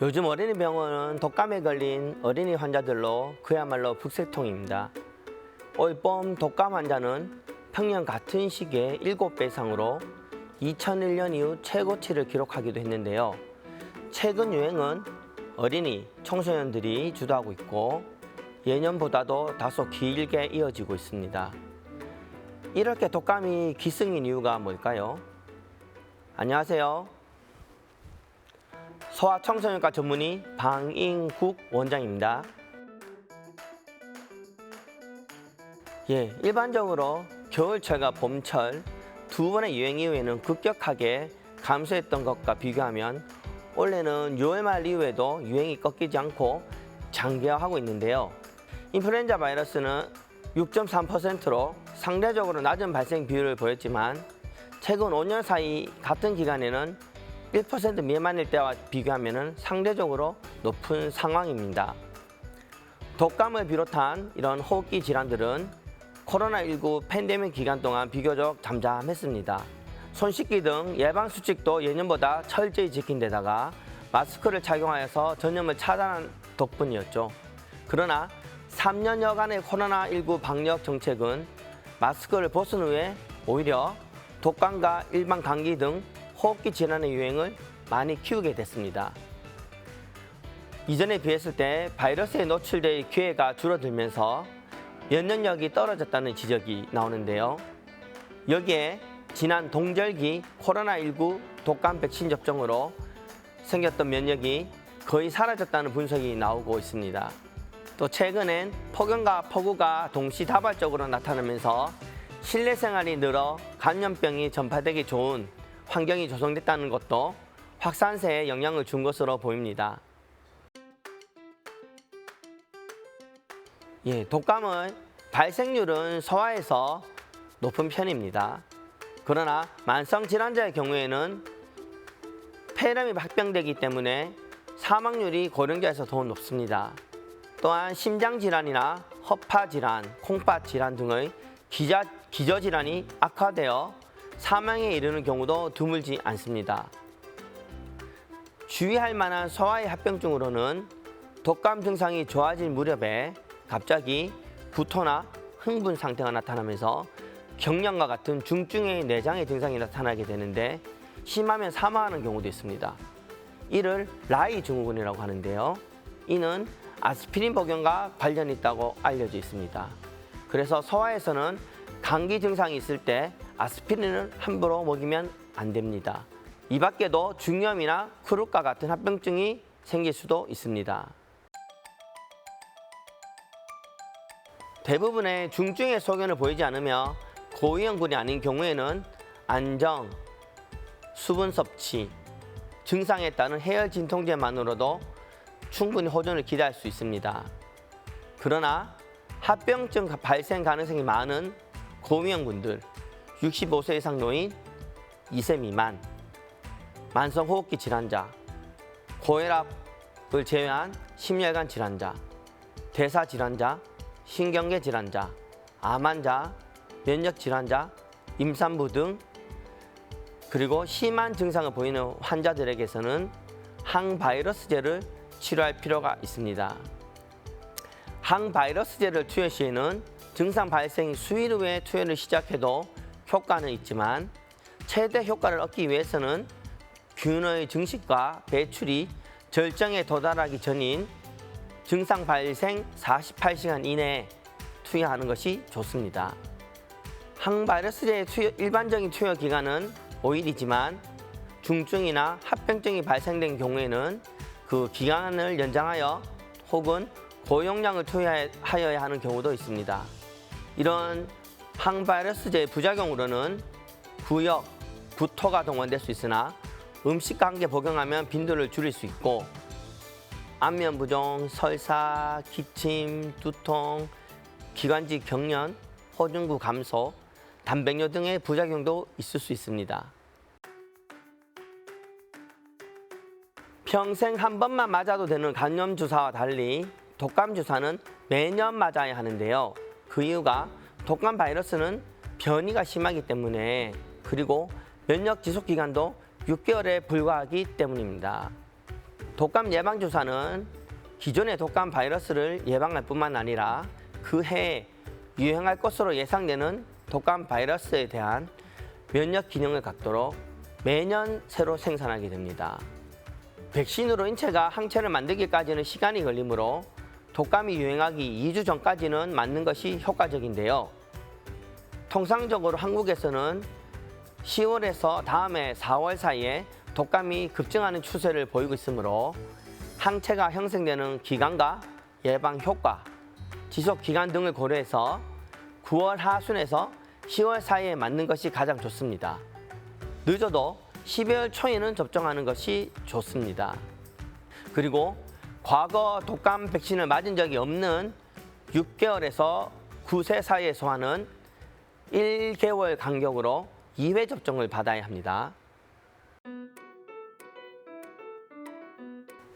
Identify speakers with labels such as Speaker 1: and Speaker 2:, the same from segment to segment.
Speaker 1: 요즘 어린이병원은 독감에 걸린 어린이 환자들로 그야말로 북새통입니다. 올 봄 독감 환자는 평년 같은 시기에 7배 이상으로 2001년 이후 최고치를 기록하기도 했는데요. 최근 유행은 어린이, 청소년들이 주도하고 있고 예년보다도 다소 길게 이어지고 있습니다. 이렇게 독감이 기승인 이유가 뭘까요? 안녕하세요. 소아청소년과 전문의 방인국 원장입니다. 일반적으로 겨울철과 봄철 두 번의 유행 이후에는 급격하게 감소했던 것과 비교하면 올해는 6월 말 이후에도 유행이 꺾이지 않고 장기화하고 있는데요. 인플루엔자 바이러스는 6.3%로 상대적으로 낮은 발생 비율을 보였지만 최근 5년 사이 같은 기간에는 1% 미만일 때와 비교하면 상대적으로 높은 상황입니다. 독감을 비롯한 이런 호흡기 질환들은 코로나19 팬데믹 기간 동안 비교적 잠잠했습니다. 손 씻기 등 예방 수칙도 예년보다 철저히 지킨 데다가 마스크를 착용하여서 전염을 차단한 덕분이었죠. 그러나 3년여간의 코로나19 방역 정책은 마스크를 벗은 후에 오히려 독감과 일반 감기 등 호흡기 질환의 유행을 많이 키우게 됐습니다. 이전에 비했을 때 바이러스에 노출될 기회가 줄어들면서 면역력이 떨어졌다는 지적이 나오는데요. 여기에 지난 동절기 코로나19 독감 백신 접종으로 생겼던 면역이 거의 사라졌다는 분석이 나오고 있습니다. 또 최근엔 폭염과 폭우가 동시다발적으로 나타나면서 실내 생활이 늘어 감염병이 전파되기 좋은 환경이 조성됐다는 것도 확산세에 영향을 준 것으로 보입니다. 독감은 발생률은 소아에서 높은 편입니다. 그러나 만성 질환자의 경우에는 폐렴이 합병되기 때문에 사망률이 고령자에서 더 높습니다. 또한 심장질환이나 허파질환, 콩팥질환 등의 기저질환이 악화되어 사망에 이르는 경우도 드물지 않습니다. 주의할 만한 소아의 합병증으로는 독감 증상이 좋아질 무렵에 갑자기 구토나 흥분 상태가 나타나면서 경련과 같은 중증의 내장의 증상이 나타나게 되는데 심하면 사망하는 경우도 있습니다. 이를 라이 증후군이라고 하는데요. 이는 아스피린 복용과 관련이 있다고 알려져 있습니다. 그래서 소아에서는 감기 증상이 있을 때 아스피린을 함부로 먹이면 안 됩니다. 이 밖에도 중염이나 크루과 같은 합병증이 생길 수도 있습니다. 대부분의 중증의 소견을 보이지 않으며 고위험군이 아닌 경우에는 안정, 수분 섭취, 증상에 따른 해열 진통제만으로도 충분히 호전을 기대할 수 있습니다. 그러나 합병증 발생 가능성이 많은 고위험군들, 65세 이상 노인, 2세 미만, 만성호흡기 질환자, 고혈압을 제외한 심혈관 질환자, 대사 질환자, 신경계 질환자, 암 환자, 면역 질환자, 임산부 등 그리고 심한 증상을 보이는 환자들에게서는 항바이러스제를 치료할 필요가 있습니다. 항바이러스제를 투여 시에는 증상 발생 수일 후에 투여를 시작해도 효과는 있지만 최대 효과를 얻기 위해서는 균의 증식과 배출이 절정에 도달하기 전인 증상 발생 48시간 이내에 투여하는 것이 좋습니다. 항바이러스제의 일반적인 투여 기간은 5일이지만 중증이나 합병증이 발생된 경우에는 그 기간을 연장하여 혹은 고용량을 투여하여야 하는 경우도 있습니다. 이런 항바이러스제의 부작용으로는 부역, 구토가 동반될 수 있으나 음식과 함께 복용하면 빈도를 줄일 수 있고 안면부종, 설사, 기침, 두통, 기관지 경련, 호중구 감소, 단백뇨 등의 부작용도 있을 수 있습니다. 평생 한 번만 맞아도 되는 감염 주사와 달리 독감 주사는 매년 맞아야 하는데요. 그 이유가 독감 바이러스는 변이가 심하기 때문에 그리고 면역 지속 기간도 6개월에 불과하기 때문입니다. 독감 예방 주사는 기존의 독감 바이러스를 예방할 뿐만 아니라 그 해에 유행할 것으로 예상되는 독감 바이러스에 대한 면역 기능을 갖도록 매년 새로 생산하게 됩니다. 백신으로 인체가 항체를 만들기까지는 시간이 걸리므로 독감이 유행하기 2주 전까지는 맞는 것이 효과적인데요. 통상적으로 한국에서는 10월에서 다음해 4월 사이에 독감이 급증하는 추세를 보이고 있으므로 항체가 형성되는 기간과 예방 효과, 지속 기간 등을 고려해서 9월 하순에서 10월 사이에 맞는 것이 가장 좋습니다. 늦어도 12월 초에는 접종하는 것이 좋습니다. 그리고 과거 독감 백신을 맞은 적이 없는 6개월에서 9세 사이에 소아는 1개월 간격으로 2회 접종을 받아야 합니다.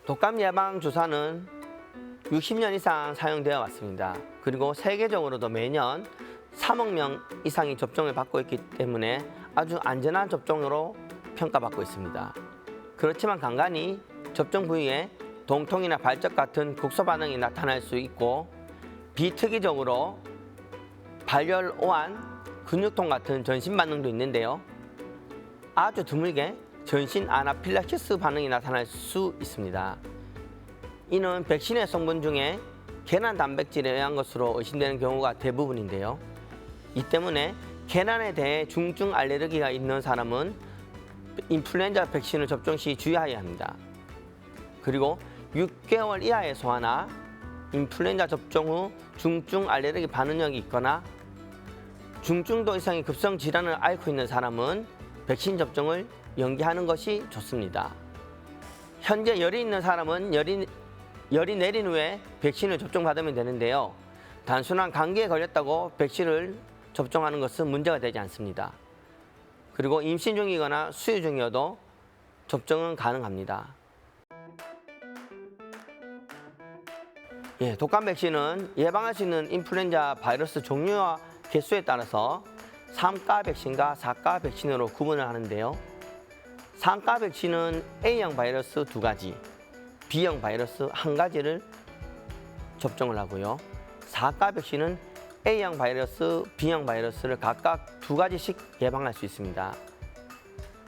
Speaker 1: 독감 예방 주사는 60년 이상 사용되어 왔습니다. 그리고 세계적으로도 매년 3억 명 이상이 접종을 받고 있기 때문에 아주 안전한 접종으로 평가받고 있습니다. 그렇지만 간간히 접종 부위에 동통이나 발적 같은 국소 반응이 나타날 수 있고 비특이적으로 발열, 오한, 근육통 같은 전신 반응도 있는데요. 아주 드물게 전신 아나필락시스 반응이 나타날 수 있습니다. 이는 백신의 성분 중에 계란 단백질에 의한 것으로 의심되는 경우가 대부분인데요. 이 때문에 계란에 대해 중증 알레르기가 있는 사람은 인플루엔자 백신을 접종 시 주의해야 합니다. 그리고 6개월 이하의 소아나 인플루엔자 접종 후 중증 알레르기 반응력이 있거나 중증도 이상의 급성 질환을 앓고 있는 사람은 백신 접종을 연기하는 것이 좋습니다. 현재 열이 있는 사람은 열이 내린 후에 백신을 접종받으면 되는데요. 단순한 감기에 걸렸다고 백신을 접종하는 것은 문제가 되지 않습니다. 그리고 임신 중이거나 수유 중이어도 접종은 가능합니다. 독감 백신은 예방할 수 있는 인플루엔자 바이러스 종류와 개수에 따라서 3가 백신과 4가 백신으로 구분을 하는데요. 3가 백신은 A형 바이러스 2가지, B형 바이러스 1가지를 접종을 하고요. 4가 백신은 A형 바이러스, B형 바이러스를 각각 2가지씩 예방할 수 있습니다.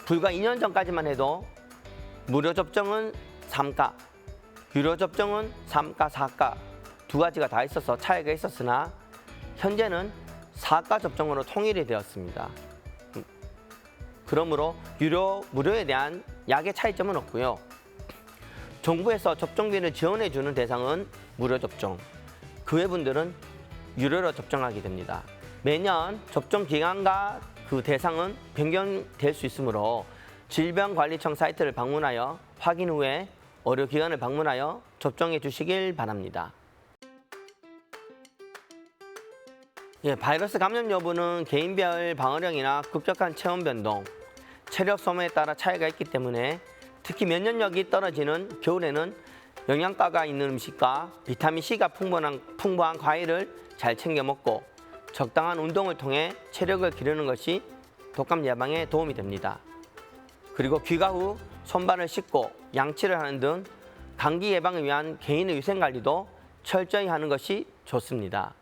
Speaker 1: 불과 2년 전까지만 해도 무료 접종은 3가, 유료 접종은 3가, 4가 2가지가 다 있어서 차이가 있었으나 현재는 4가 접종으로 통일이 되었습니다. 그러므로 무료에 대한 약의 차이점은 없고요. 정부에서 접종비를 지원해주는 대상은 무료 접종, 그 외 분들은 유료로 접종하게 됩니다. 매년 접종 기간과 그 대상은 변경될 수 있으므로 질병관리청 사이트를 방문하여 확인 후에 의료기관을 방문하여 접종해 주시길 바랍니다. 바이러스 감염 여부는 개인별 방어력이나 급격한 체온 변동, 체력 소모에 따라 차이가 있기 때문에 특히 면역력이 떨어지는 겨울에는 영양가가 있는 음식과 비타민C가 풍부한 과일을 잘 챙겨 먹고 적당한 운동을 통해 체력을 기르는 것이 독감 예방에 도움이 됩니다. 그리고 귀가 후 손발을 씻고 양치를 하는 등 감기 예방을 위한 개인의 위생관리도 철저히 하는 것이 좋습니다.